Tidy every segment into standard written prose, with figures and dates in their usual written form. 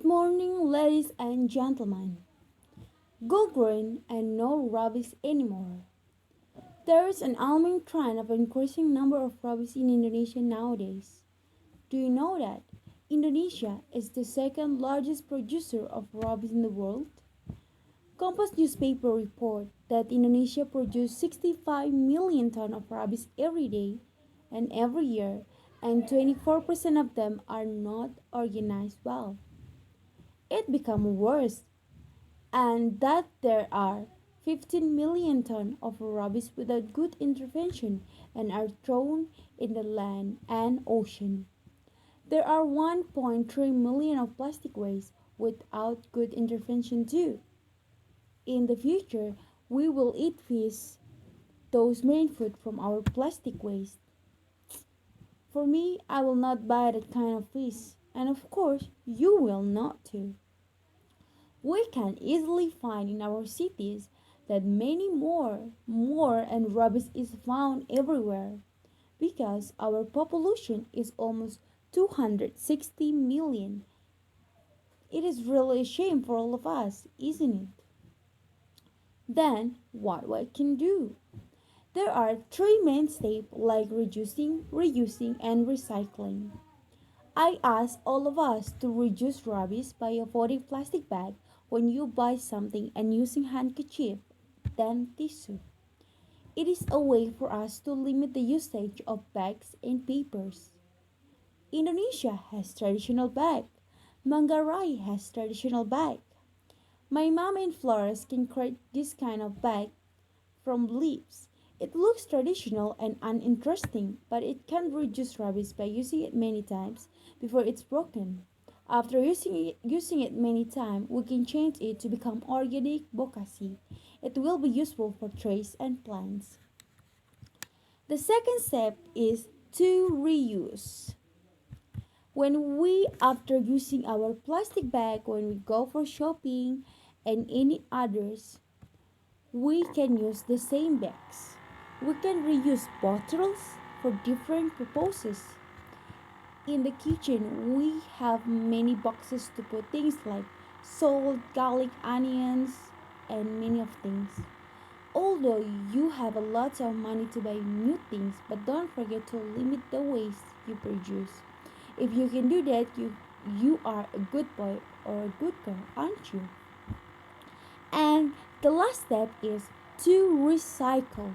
Good morning, ladies and gentlemen. Go green and no rubbish anymore. There is an alarming trend of increasing number of rubbish in Indonesia nowadays. Do you know that Indonesia is the second largest producer of rubbish in the world? Compass newspaper report that Indonesia produces 65 million tons of rubbish every day and every year, and 24% of them are not organized well. It becomes worse and that there are 15 million tons of rubbish without good intervention and are thrown in the land and ocean. There are 1.3 million of plastic waste without good intervention too. In the future, we will eat fish, those main food from our plastic waste. For me, I will not buy that kind of fish, and of course, you will not too. We can easily find in our cities that many more and rubbish is found everywhere because our population is almost 260 million. It is really a shame for all of us, isn't it? Then what we can do? There are three main steps like reducing, reusing and recycling. I ask all of us to reduce rubbish by avoiding plastic bag when you buy something and using handkerchief, then tissue. It is a way for us to limit the usage of bags and papers. Indonesia has traditional bag. Manggarai has traditional bag. My mom in Flores can create this kind of bag from leaves. It looks traditional and uninteresting, but it can reduce rubbish by using it many times before it's broken. After using it many times, we can change it to become organic bokasi. It will be useful for trees and plants. The second step is to reuse. When we, after using our plastic bag when we go for shopping and any others, we can use the same bags. We can reuse bottles for different purposes. In the kitchen, we have many boxes to put things like salt, garlic, onions, and many of things. Although you have a lot of money to buy new things, but don't forget to limit the waste you produce. If you can do that, you are a good boy or a good girl, aren't you? And the last step is to recycle.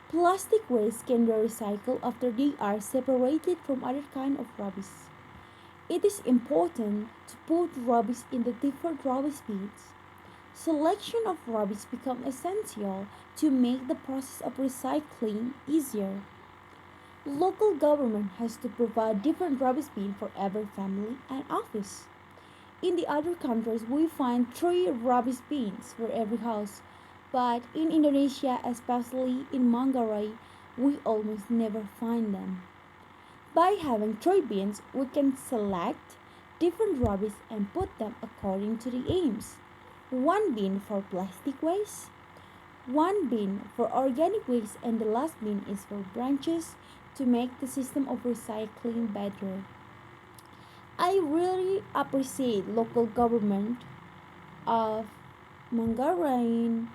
Plastic waste can be recycled after they are separated from other kind of rubbish. It is important to put rubbish in the different rubbish bins. Selection of rubbish becomes essential to make the process of recycling easier. Local government has to provide different rubbish bins for every family and office. In the other countries, we find three rubbish bins for every house, but in Indonesia, especially in Manggarai, we almost never find them. By having three bins, we can select different rubbish and put them according to the aims. One bin for plastic waste, one bin for organic waste, and the last bin is for branches to make the system of recycling better. I really appreciate local government of Manggarai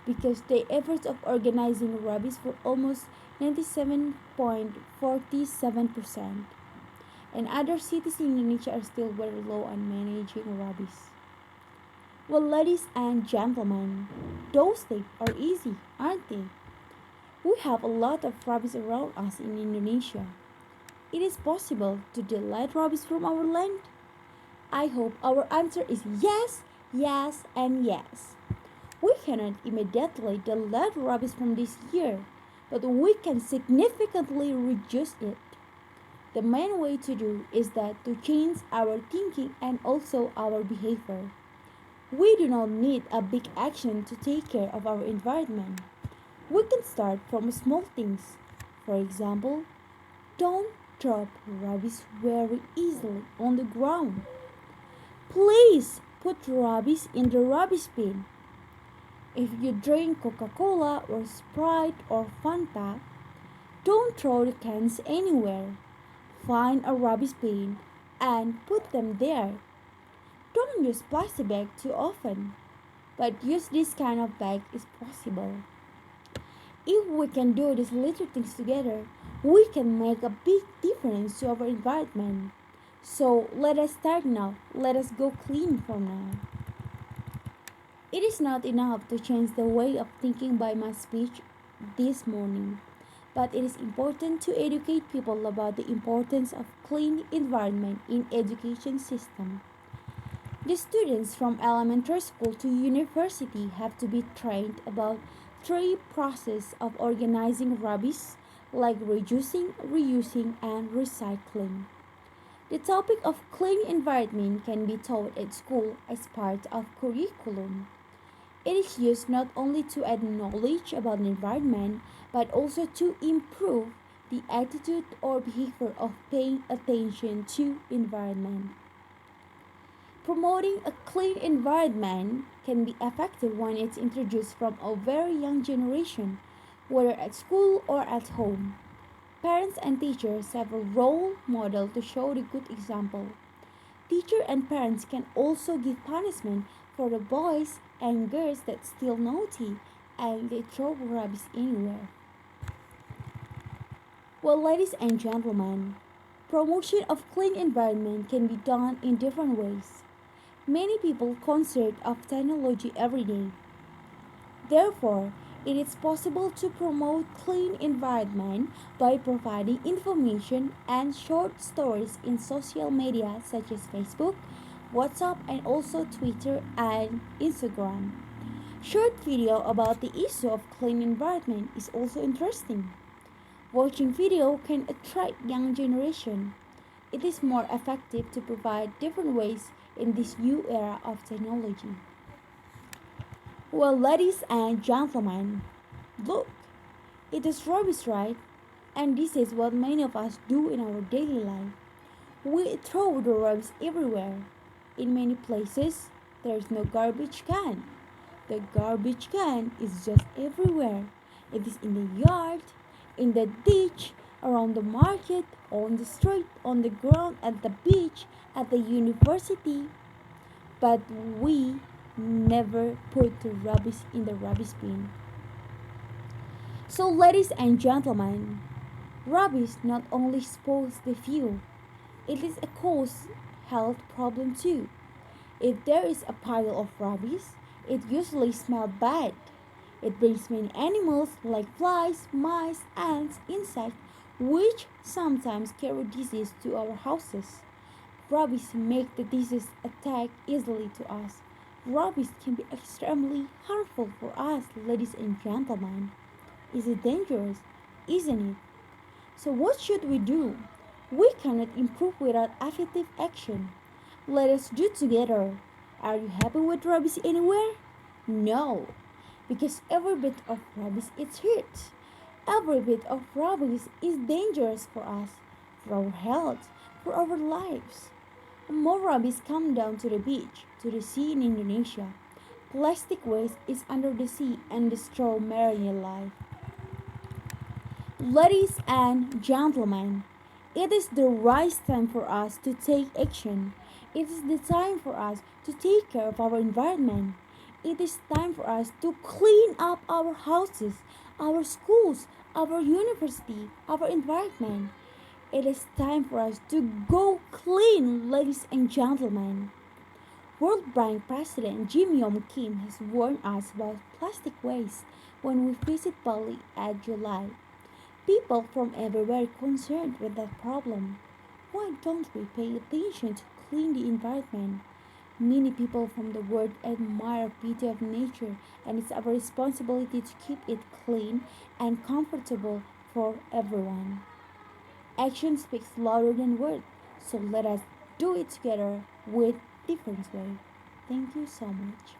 because the efforts of organizing rubbish for almost 97.47%, and other cities in Indonesia are still very low on managing rubbish. Well, ladies and gentlemen, those steps are easy, aren't they? We have a lot of rubbish around us in Indonesia. It is possible to delete rubbish from our land? I hope our answer is yes, yes, and yes. We cannot immediately delete rubbish from this year, but we can significantly reduce it. The main way to do is that to change our thinking and also our behavior. We do not need a big action to take care of our environment. We can start from small things. For example, don't drop rubbish very easily on the ground. Please put rubbish in the rubbish bin. If you drink Coca-Cola or Sprite or Fanta, don't throw the cans anywhere. Find a rubbish bin and put them there. don't use plastic bag too often, but use this kind of bag is possible. If we can do these little things together, we can make a big difference to our environment. So let us start now. Let us go clean from now. It is not enough to change the way of thinking by my speech this morning, but it is important to educate people about the importance of clean environment in education system. The students from elementary school to university have to be trained about three processes of organizing rubbish like reducing, reusing, and recycling. The topic of clean environment can be taught at school as part of curriculum. It is used not only to add knowledge about the environment but also to improve the attitude or behavior of paying attention to environment. Promoting a clean environment can be effective when it's introduced from a very young generation, whether at school or at home. Parents and teachers have a role model to show the good example. Teachers and parents can also give punishment for the boys and girls that steal naughty and they throw rubbish anywhere. Well, ladies and gentlemen, promotion of clean environment can be done in different ways. Many people concerned of technology every day. Therefore, it is possible to promote clean environment by providing information and short stories in social media such as Facebook, WhatsApp, and also Twitter and Instagram. Short video about the issue of clean environment is also interesting. Watching video can attract young generation. It is more effective to provide different ways in this new era of technology. Well, ladies and gentlemen, look, it is rubbish, right? And this is what many of us do in our daily life. We throw the rubbish everywhere. In many places, there is no garbage can. The garbage can is just everywhere. It is in the yard, in the ditch, around the market, on the street, on the ground, at the beach, at the university. But we never put the rubbish in the rubbish bin. So, ladies and gentlemen, rubbish not only spoils the fuel, it is a cause health problem too. If there is a pile of rubbish, it usually smells bad. It brings many animals like flies, mice, ants, insects, which sometimes carry disease to our houses. Rubbish make the disease attack easily to us. Rubbish can be extremely harmful for us, ladies and gentlemen. Is it dangerous? Isn't it? So what should we do? We cannot improve without effective action. Let us do together. Are you happy with rubbish anywhere? No, because every bit of rubbish is hurt. Every bit of rubbish is dangerous for us, for our health, for our lives. More rubbish come down to the beach, to the sea in Indonesia. Plastic waste is under the sea and destroy marine life. Ladies and gentlemen, it is the right time for us to take action. It is the time for us to take care of our environment. It is time for us to clean up our houses, our schools, our university, our environment. It is time for us to go clean, ladies and gentlemen. World Bank President Jim Yong Kim has warned us about plastic waste when we visit Bali at July. People from everywhere are concerned with that problem. Why don't we pay attention to clean the environment? Many people from the world admire beauty of nature, and it's our responsibility to keep it clean and comfortable for everyone. Action speaks louder than words, so let us do it together with different way. Thank you so much.